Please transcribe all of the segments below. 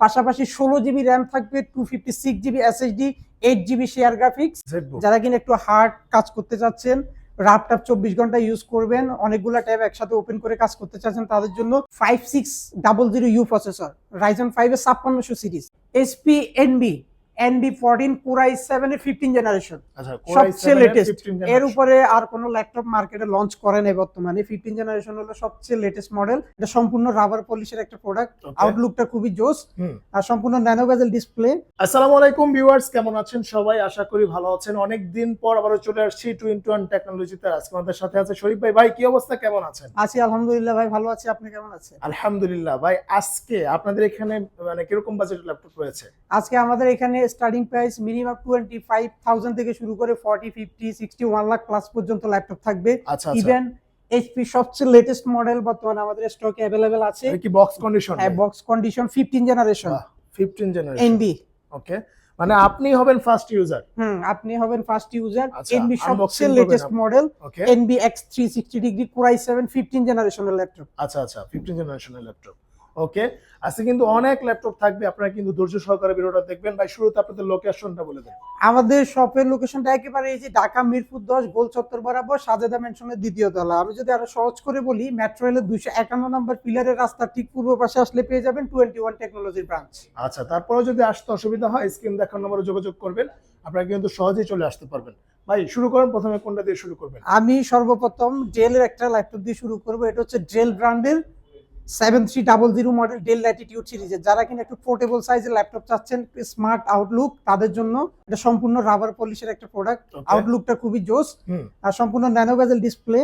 পাশাপাশি 16 GB RAM থাকবে, 256 GB SSD, 8 GB share graphics. যারা কিনা একটু হার্ড কাজ করতে চাচ্ছেন, ল্যাপটপ 24 ঘন্টা ইউজ করবেন, অনেকগুলো ট্যাব একসাথে ওপেন করে কাজ করতে চাচ্ছেন, তাদের জন্য 5600U প্রসেসর, রাইজেন 5 এর 5600 series, HP NB14 Core i7 এর 15 জেনারেশন, সবচেয়ে লেটেস্ট। এর উপরে আর কোনো ল্যাপটপ মার্কেটে লঞ্চ করে নাই বর্তমানে। 15 জেনারেশন হলো সবচেয়ে লেটেস্ট মডেল। এটা সম্পূর্ণ রাবার পলিশের একটা প্রোডাক্ট। আউটলুকটা খুবই জোস আর সম্পূর্ণ ন্যানো বেজেল ডিসপ্লে। আসসালামু আলাইকুম ভিউয়ার্স, কেমন আছেন সবাই? আশা করি ভালো আছেন। অনেক দিন পর আবারও চলে আসছি 2-in-1 টেকনোলজিতে। আজকে আমাদের সাথে আছে শরীফ ভাই। ভাই কি অবস্থা, কেমন আছেন? আছি আলহামদুলিল্লাহ ভাই, ভালো আছি। আপনি কেমন আছেন? আলহামদুলিল্লাহ ভাই। আজকে আপনাদের এখানে মানে কিরকম বাজেটের ল্যাপটপ রয়েছে? আজকে আমাদের এখানে স্টার্টিং প্রাইস মিনিমাম 25,000 থেকে শুরু করে 40, 50, 60, 1 লাখ প্লাস পর্যন্ত ল্যাপটপ থাকবে। ইভেন এইচপি সবচেয়ে লেটেস্ট মডেল বর্তমানে আমাদের স্টকে अवेलेबल আছে। কি বক্স কন্ডিশন? হ্যাঁ, box condition, 15 generation. 15 generation NB. Okay, মানে আপনি হবেন ফার্স্ট ইউজার। আপনি হবেন ফার্স্ট ইউজার। আচ্ছা, এনবি সবচেয়ে latest model, NB X360 degree Core i7 15 জেনারেশনের ল্যাপটপ। আচ্ছা 15 জেনারেশনের ল্যাপটপ। ওকে, আজকে কিন্তু অনেক ল্যাপটপ থাকবে, আপনারা কিন্তু ধৈর্য সহকারে ভিডিওটা দেখবেন। ভাই শুরুতে আপনাদের লোকেশনটা বলে দেন। আমাদের শপের লোকেশনটা একেবারে এই যে ঢাকা মিরপুর 10 গোল চত্বর বরাবর সাজেদা মেনশনের দ্বিতীয় তলা। আমি যদি আরো সহজ করে বলি, মেট্রো রেলের 251 নম্বর পিলারের রাস্তার ঠিক পূর্ব পাশে আসলে পেয়ে যাবেন 21 টেকনোলজির ব্রাঞ্চ। আচ্ছা, তারপরে যদি আসতে অসুবিধা হয় স্ক্রিন দেখার নম্বরে যোগাযোগ করবেন, আপনারা কিন্তু সহজেই চলে আসতে পারবেন। ভাই শুরু করেন, প্রথমে কোনটা দিয়ে শুরু করবেন? আমি সর্বপ্রথম ডেলের একটা ল্যাপটপ দিয়ে শুরু করব। এটা হচ্ছে ডেল ব্র্যান্ডের 7300 মডেল ডেল ল্যাটিটিউড সিরিজের। যারা কিনা একটু পোর্টেবল সাইজের ল্যাপটপ চাচ্ছেন, স্মার্ট আউটলুক, তাদের জন্য এটা সম্পূর্ণ রাবার পলিশের একটা প্রোডাক্ট। আউটলুকটা খুবই জোস আর সম্পূর্ণ nano bezel display,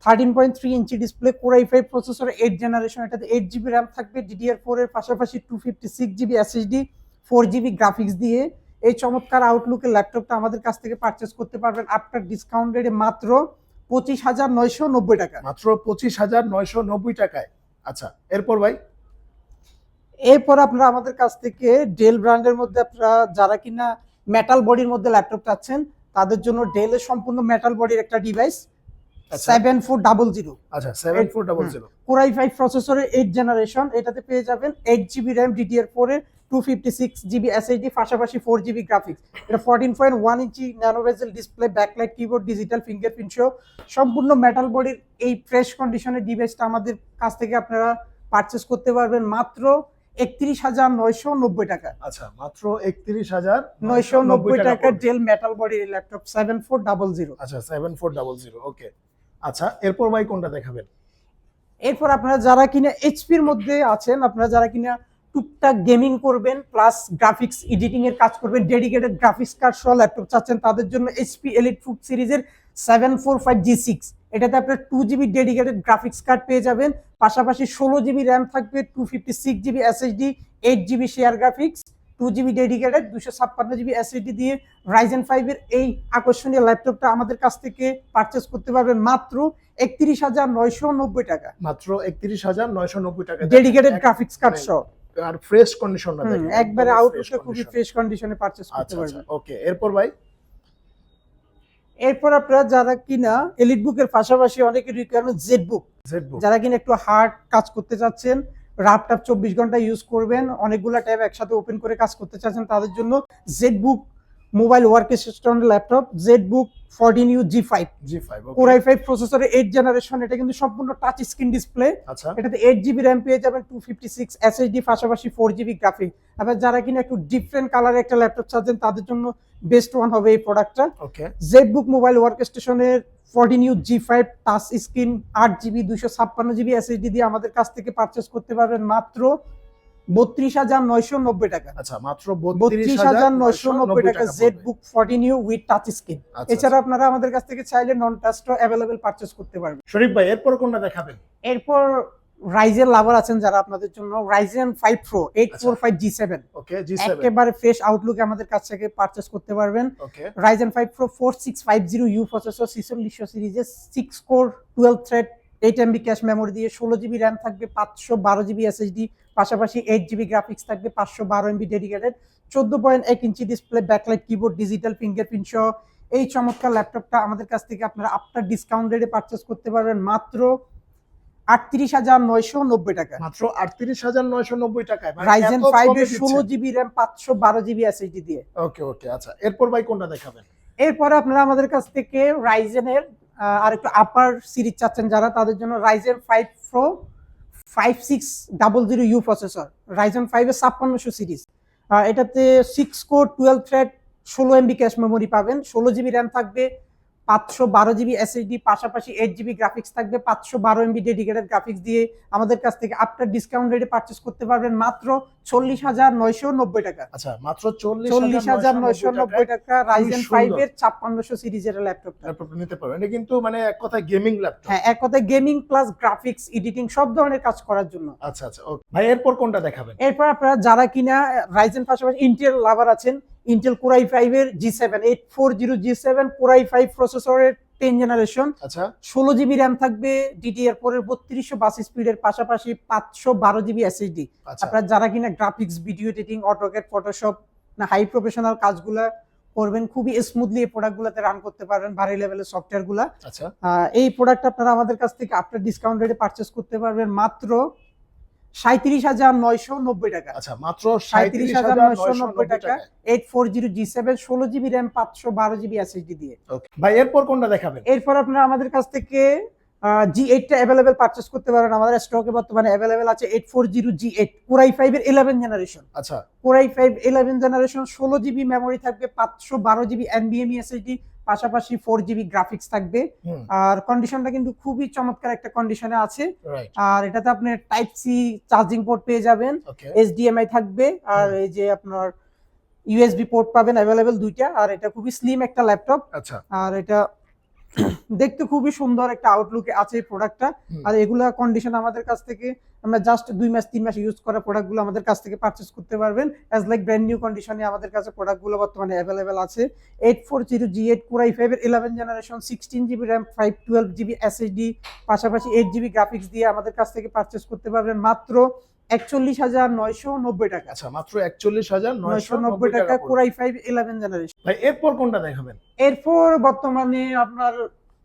13.3 inch display, Core i5 processor, 8 generation. এটাতে 8 জিবি র্যাম থাকবে, DDR4 এর পাশাপাশি 256 জিবি এসএসডি, 4 জিবি গ্রাফিক্স দিয়ে এই চমৎকার আউটলুকের ল্যাপটপটা আমাদের কাছ থেকে পারচেস করতে পারবেন আফটার ডিসকাউন্ট রেটে মাত্র 25,990 টাকা। মাত্র 25,990 টাকায়। আচ্ছা, এরপর ভাই? এরপর আপনারা আমাদের কাছ থেকে ডেল ব্র্যান্ডের মধ্যে আপনারা যারা কিনা মেটাল বডির মধ্যে ল্যাপটপ চাচ্ছেন, তাদের জন্য ডেলের সম্পূর্ণ মেটাল বডির একটা ডিভাইস 7400। আচ্ছা, 7400 Core i5 প্রসেসরের 8 জেনারেশন। এটাতে পেয়ে যাবেন 8 জিবি র্যাম, DDR4 এর 256 জিবি এসএসডি, পাশাপাশি 4 জিবি গ্রাফিক্স। এটা 14.1 ইঞ্চি nano bezel display, backlight keyboard, digital fingerprint সহ সম্পূর্ণ মেটাল বডির এই ফ্রেশ কন্ডিশনের ডিভাইসটা আমাদের কাছ থেকে আপনারা পারচেস করতে পারবেন মাত্র 31,990 টাকা। আচ্ছা, মাত্র 31,990 টাকা ডেল মেটাল বডির ল্যাপটপ 7400। আচ্ছা, 7400। ওকে, আচ্ছা এরপর ভাই কোনটা দেখাবেন? এরপর আপনারা যারা কিনা এইচপির মধ্যে আছেন, আপনারা যারা কিনা টুকটাক গেমিং করবেন প্লাস গ্রাফিক্স এডিটিং এর কাজ করবেন, ডেডিকেটেড গ্রাফিক্স কার্ড সহ ল্যাপটপ চাচ্ছেন, তাদের জন্য এইচপি এলিটবুক সিরিজের 745G6। এটাতে আপনার 2 জিবি ডেডিকেটেড গ্রাফিক্স কার্ড পেয়ে যাবেন, পাশাপাশি 16 জিবি র্যাম থাকবে, 256 GB SSD, 8 GB share graphics, 2 GB dedicated, 256 GB SSD দিয়ে রাইজেন 5 এর এই আকর্ষণীয় ল্যাপটপটা আমাদের কাছ থেকে পারচেস করতে পারবেন মাত্র 31,990 টাকা। মাত্র 31,990 টাকা ডেডিকেটেড গ্রাফিক্স কার্ড সহ আর ফ্রেশ কন্ডিশনটা দেখেন, একবারে আউটলুকটা খুবই ফ্রেশ কন্ডিশনে পারচেস করতে পারবেন। ওকে, এরপর ভাই? এরপর আপনারা যারা কিনা এলিট বুকের পাশাপাশি অনেকের রিকোয়ারমেন্ট জেড বুক, যারা কিনা একটু হার্ড কাজ করতে চাচ্ছেন, ল্যাপটপ 24 ঘন্টা ইউজ করবেন, অনেকগুলো ট্যাব একসাথে ওপেন করে কাজ করতে চাচ্ছেন, তাদের জন্য Z book mobile workstation laptop, Z book 14U G5 Core i5 প্রসেসরের 8 জেনারেশন। এটা কিন্তু সম্পূর্ণ টাচ স্ক্রিন ডিসপ্লে। এটাতে 8 জিবি র্যাম পেয়ে যাবেন, 256 এসএসডি, পাশাপাশি 4 জিবি গ্রাফিক্স। আবার যারা কিনা একটু ডিফারেন্ট কালারের একটা ল্যাপটপ চাচ্ছেন, তাদের জন্য বেস্ট ওয়ান হবে এই প্রোডাক্টটা। জেড বুক মোবাইল ওয়ার্কস্টেশনের 14U G5 touch screen, 8 GB 256 GB SSD দিয়ে আমাদের কাছ থেকে পারচেস করতে পারবেন মাত্র 32,990 টাকা। আচ্ছা, মাত্র 32,990 টাকা Z book 14U with touch screen. এছাড়া আপনারা আমাদের কাছ থেকে চাইলে নন টাচও अवेलेबल পারচেস করতে পারবেন। শরীফ ভাই এরপর কোনটা দেখাবেন? এরপর রাইজেন লাভার আছেন যারা, আপনাদের জন্য রাইজেন 5 Pro 845G7। ওকে, G7 একেবারে ফ্রেশ আউটলুক আমাদের কাছ থেকে পারচেস করতে পারবেন। রাইজেন 5 Pro 4650U প্রসেসর, 4600 সিরিজের, 6 core 12 thread, 8MB cache memory দিয়ে, 16 জিবি র্যাম থাকবে, 512 জিবি এসএসডি, পাশাপাশি 8 জিবি গ্রাফিক্স থাকবে, 512 MB dedicated, 14.1 inch display, backlight keyboard, digital fingerprint সহ এই চমৎকার ল্যাপটপটা আমাদের কাছ থেকে আপনারা আফটার ডিসকাউন্ট রেটে পারচেস করতে পারবেন মাত্র 38,990 টাকা। মাত্র 38,990 টাকায় Ryzen 5 এর 16GB RAM 512GB SSD দিয়ে। ওকে ওকে, আচ্ছা এরপর ভাই কোনটা দেখাবেন? এরপরে আপনারা আমাদের কাছ থেকে Ryzen এর আর একটু আপার সিরিজ চাচ্ছেন যারা, তাদের জন্য Ryzen 5 Pro 5600U processor, Ryzen 5 এর 5600 সিরিজ। এটাতে 6 core 12 thread 16 MB cache memory পাবেন, 16GB RAM থাকবে, 512GB SSD, পাশাপাশি 8GB গ্রাফিক্স থাকবে, 512 MB ডেডিকেটেড গ্রাফিক্স দিয়ে আমাদের কাছ থেকে আফটার ডিসকাউন্ট রেটে পারচেজ করতে পারবেন মাত্র 40,990 টাকা। আচ্ছা মাত্র 40,990 টাকা Ryzen 5 এর 5600 সিরিজের ল্যাপটপটা নিতে পারবেন। এটা কিন্তু মানে এক কথায় গেমিং ল্যাপটপ। হ্যাঁ, এক কথায় গেমিং প্লাস গ্রাফিক্স, এডিটিং সব ধরনের কাজ করার জন্য। আচ্ছা আচ্ছা, ওকে ভাই এরপর কোনটা দেখাবেন? এরপর আপনারা যারা কিনা Ryzen পাশাপাশি ইন্টেল লাভার আছেন, ইন্টেল Core i5 এর G7 840 G7 Core i5 প্রসেসরের 10 জেনারেশন, আচ্ছা 16GB RAM থাকবে, DDR4 এর 3200 স্পিডের, পাশাপাশি 512GB SSD। আচ্ছা আপনারা যারা কিনা graphics, video editing, AutoCAD, Photoshop না হাই প্রফেশনাল কাজগুলা করবেন, খুবই স্মুথলি এই প্রোডাক্টগুলোতে রান করতে পারবেন, ভারী লেভেলের সফটওয়্যারগুলা। আচ্ছা এই প্রোডাক্ট আপনারা আমাদের কাছ থেকে আফটার ডিসকাউন্ট রেটে পারচেজ করতে পারবেন মাত্র 37,990 টাকা। আচ্ছা মাত্র 37,990 টাকা 840 G7 16GB RAM 512GB SSD দিয়ে। ওকে ভাই এরপর কোনটা দেখাবেন? এরপর আপনারা আমাদের কাছ থেকে G8 টা अवेलेबल পারচেজ করতে পারেন, আমাদের স্টকে বর্তমানে अवेलेबल আছে 840 G8 Core i5 এর 11 জেনারেশন। আচ্ছা Core i5 11 generation, 16GB memory থাকবে, 512GB NVMe SSD, পাশাপাশি 4GB গ্রাফিক্স থাকবে। আর কন্ডিশনটা কিন্তু খুবই চমৎকার একটা কন্ডিশনে আছে। রাইট, আর এটাতে আপনি টাইপ সি চার্জিং পোর্ট পেয়ে যাবেন, ওকে HDMI থাকবে, আর এই যে আপনার USB পোর্ট পাবেন अवेलेबल দুইটা। আর এটা খুবই স্লিম একটা ল্যাপটপ, আচ্ছা আর এটা দেখতে খুবই সুন্দর একটা আউটলুকে আছে এই প্রোডাক্টটা। আর এগুলা কন্ডিশন আমাদের কাছ থেকে আমরা জাস্ট 2 মাস 3 মাস ইউজ করা প্রোডাক্টগুলো আমাদের কাছ থেকে পারচেজ করতে পারবেন অ্যাজ লাইক ব্র্যান্ড নিউ কন্ডিশনে। আমাদের কাছে প্রোডাক্টগুলো বর্তমানে अवेलेबल আছে 840 G8 Core i5 এর 11 generation, 16GB RAM 512GB SSD, পাশাপাশি 8GB গ্রাফিক্স দিয়ে আমাদের কাছ থেকে পারচেজ করতে পারবেন মাত্র 41,990 টাকা। আচ্ছা মাত্র 41,990 টাকা টাকা Core i5 11 জেনারেশন। ভাই এরপর কোনটা দেখাবেন? এরপর বর্তমানে আপনার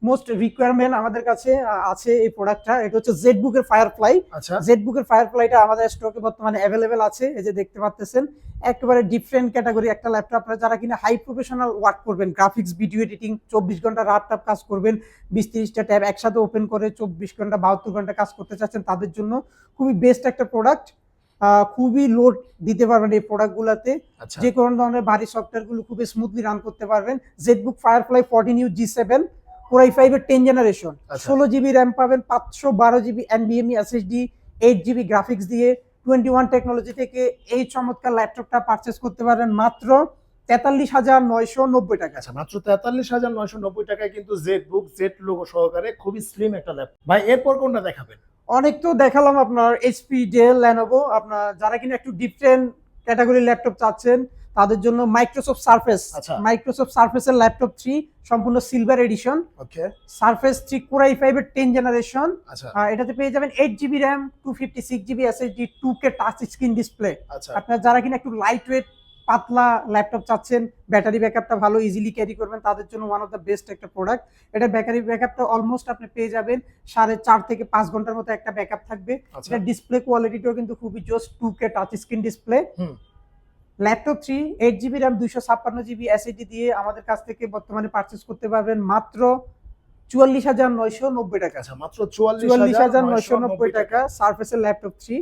মোস্ট রিকোয়ারমেন্ট আমাদের কাছে আছে এই প্রোডাক্টটা, এটা হচ্ছে জেটবুক এর ফায়ারফ্লাই। আচ্ছা জেটবুক এর ফায়ারফ্লাইটা আমাদের স্টকে বর্তমানে अवेलेबल আছে, এই যে দেখতে পাচ্ছেন। একেবারে ডিফারেন্ট ক্যাটাগরি একটা ল্যাপটপ, আপনারা যারা কিনা হাই প্রফেশনাল ওয়ার্ক করবেন, গ্রাফিক্স, ভিডিও এডিটিং, 24 ঘন্টা ল্যাপটপ কাজ করবেন, 20-30টা ট্যাব একসাথে ওপেন করে 24 ঘন্টা 72 ঘন্টা কাজ করতে চাচ্ছেন, তাদের জন্য খুবই বেস্ট একটা প্রোডাক্ট। খুবই লোড দিতে পারবেন এই প্রোডাক্টগুলোতে, আচ্ছা যে কোনো ধরনের ভারী সফটওয়্যারগুলো খুব স্মুথলি রান করতে পারবেন। Jetbook firefly 14U G7 Core i5 এর 10 জেনারেশন, 16GB RAM পাবেন, 512GB NVMe SSD, 8GB graphics দিয়ে 21 টেকনোলজি থেকে এই চমৎকার ল্যাপটপটা পারচেজ করতে পারেন মাত্র 43,990 টাকা। আচ্ছা মাত্র 43,990 টাকায় কিন্তু জেটবুক জেট লোগো সহকারে খুবই স্লিম একটা ল্যাপটপ। ভাই এরপর কোনটা দেখাবেন? অনেক তো দেখালাম আপনার HP, ডেল, লেনোভো। আপনার যারা কিনা একটু ডিফারেন্ট ক্যাটাগরি ল্যাপটপ চাচ্ছেন তাদের জন্য মাইক্রোসফট সারফেস, আচ্ছা মাইক্রোসফট সারফেসের ল্যাপটপ 3 সম্পূর্ণ সিলভার এডিশন, ওকে সারফেস 3 Core i5 এর 10 জেনারেশন। আচ্ছা এটাতে পেয়ে যাবেন 8GB RAM 256GB SSD 2K touch screen display. আচ্ছা আপনারা যারা কিনা একটু লাইট ওয়েট পাতলা ল্যাপটপ চাচ্ছেন, ব্যাটারি ব্যাকআপটা ভালো, ইজিলি ক্যারি করবেন, তাদের জন্য ওয়ান অফ দ্য বেস্ট একটা প্রোডাক্ট। এটা ব্যাটারি ব্যাকআপটা অলমোস্ট আপনি পেয়ে যাবেন 4.5 থেকে 5 ঘন্টার মতো একটা ব্যাকআপ থাকবে। আচ্ছা এটা ডিসপ্লে কোয়ালিটিটাও কিন্তু খুবই জোস, 2K touch screen display. Laptop 3 8GB RAM 256GB SSD দিয়ে আমাদের কাছ থেকে বর্তমানে পারচেজ করতে পারবেন মাত্র 44,990 টাকা। আচ্ছা মাত্র 44,990 টাকা সারফেসের ল্যাপটপ 3,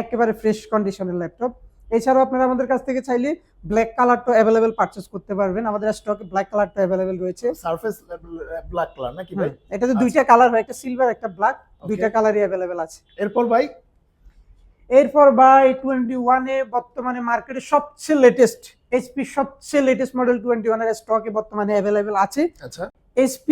একেবারে ফ্রেশ কন্ডিশনের ল্যাপটপ। এছাড়াও আপনারা আমাদের কাছ থেকে চাইলে ব্ল্যাক কালারটা अवेलेबल পারচেজ করতে পারবেন, আমাদের স্টকে ব্ল্যাক কালারটা अवेलेबल রয়েছে। সারফেস ব্ল্যাক কালার নাকি ভাই? এটাতে দুইটা কালার হয়, একটা সিলভার একটা ব্ল্যাক, দুইটা কালারই अवेलेबल আছে। এরপর ভাই এরপর বাই 21 এ বর্তমানে মার্কেটে সবচেয়ে লেটেস্ট HP সবচেয়ে লেটেস্ট মডেল 21 এর স্টকে বর্তমানে अवेलेबल আছে। আচ্ছা HP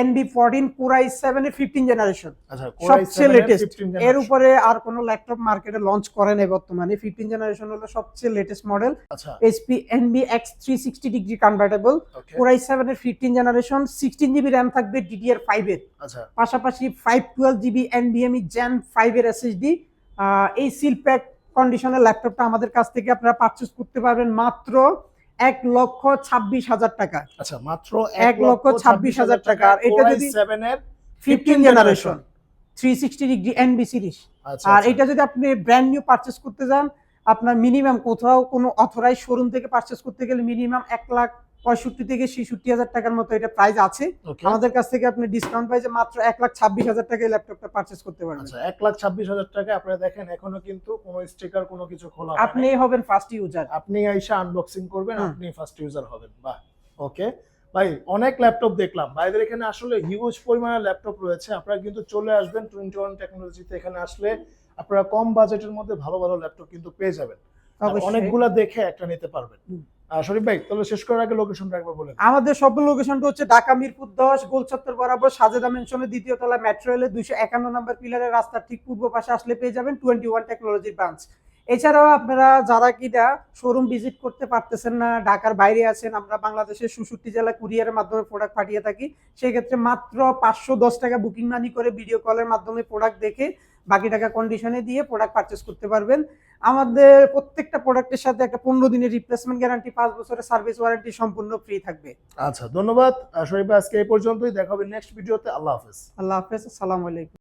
NB14 Core i7 এর 15 জেনারেশন, আচ্ছা সবচেয়ে লেটেস্ট। এর উপরে আর কোনো ল্যাপটপ মার্কেটে লঞ্চ করে নাই বর্তমানে। 15 জেনারেশন হলো সবচেয়ে লেটেস্ট মডেল। আচ্ছা HP NB X 360 degree convertible okay Core i7 এর 15 জেনারেশন, 16GB RAM থাকবে DDR5 এর, আচ্ছা পাশাপাশি 512GB NVMe Gen 5 এর SSD। এই সিল প্যাক কন্ডিশনের ল্যাপটপটা আমাদের কাছ থেকে আপনারা পারচেজ করতে পারবেন মাত্র 1,26,000 টাকা। আচ্ছা মাত্র 1,26,000 টাকা। আর এটা যদি 7 এর 15 জেনারেশন 360 ডিগ্রি NB সিরিজ। আচ্ছা আর আচ্ছা। এটা যদি আপনি ব্র্যান্ড নিউ পারচেজ করতে যান, আপনার মিনিমাম কোথাও কোনো অথরাইজ শোরুম থেকে পারচেজ করতে গেলে মিনিমাম 1,65,000 থেকে 66,000 টাকার মতো এটা প্রাইস আছে। ওকে। আমাদের কাছ থেকে আপনি ডিসকাউন্ট প্রাইসে মাত্র 1,26,000 টাকায় ল্যাপটপটা পারচেজ করতে পারবেন। আচ্ছা 1,26,000 টাকায় আপনারা দেখেন এখনো কিন্তু কোনো স্টিকার কোনো কিছু খোলা হয়নি। আপনি হবেন ফার্স্ট ইউজার। আপনি আইসা আনবক্সিং করবেন, হুম। আপনি ফার্স্ট ইউজার হবেন। বাহ, ওকে ভাই, অনেক ল্যাপটপ দেখলাম ভাইদের এখানে, আসলে হিউজ পরিমাণে ল্যাপটপ রয়েছে। আপনারা কিন্তু চলে আসবেন 21 টেকনোলজিতে, এখানে আসলে আপনারা কম বাজেটের মধ্যে ভালো ভালো ল্যাপটপ কিন্তু পেয়ে যাবেন, আর অবশ্যই। অনেকগুলা দেখে একটা নিতে পারবেন। হুম। শরীফ ভাই, তাহলে শেষ করার আগে লোকেশনটা একবার বলেন। আমাদের সব লোকেশনটা হচ্ছে ঢাকা মিরপুর 10 গোল চত্বর বরাবর সাজেদা মেনশনের দ্বিতীয় তলা মেট্রো রেলের 251 নম্বর পিলারের রাস্তার ঠিক পূর্ব পাশে আসলে পেয়ে যাবেন 21 টেকনোলজি ব্রাঞ্চ। এছাড়াও আপনারা যারা কিনা শোরুম ভিজিট করতে পারতেছেন না, ঢাকার বাইরে আছেন, আমরা বাংলাদেশের 66 জেলা কুরিয়ারের মাধ্যমে প্রোডাক্ট পাঠিয়ে থাকি। সেক্ষেত্রে মাত্র 510 টাকা বুকিং মানি করে ভিডিও কলের মাধ্যমে প্রোডাক্ট দেখে বাকি টাকা কন্ডিশনে দিয়ে প্রোডাক্ট পারচেস করতে পারবেন। আমাদের প্রত্যেকটা প্রোডাক্টের সাথে একটা 15 দিনের রিপ্লেসমেন্ট গ্যারান্টি, 5 বছরের সার্ভিস ওয়ারেন্টি সম্পূর্ণ ফ্রি থাকবে। আচ্ছা, ধন্যবাদ শরীফ ভাই, আজকে এই পর্যন্তই, দেখা হবে নেক্সট ভিডিওতে। আল্লাহ হাফেজ। আল্লাহ হাফেজ, আসসালামু আলাইকুম।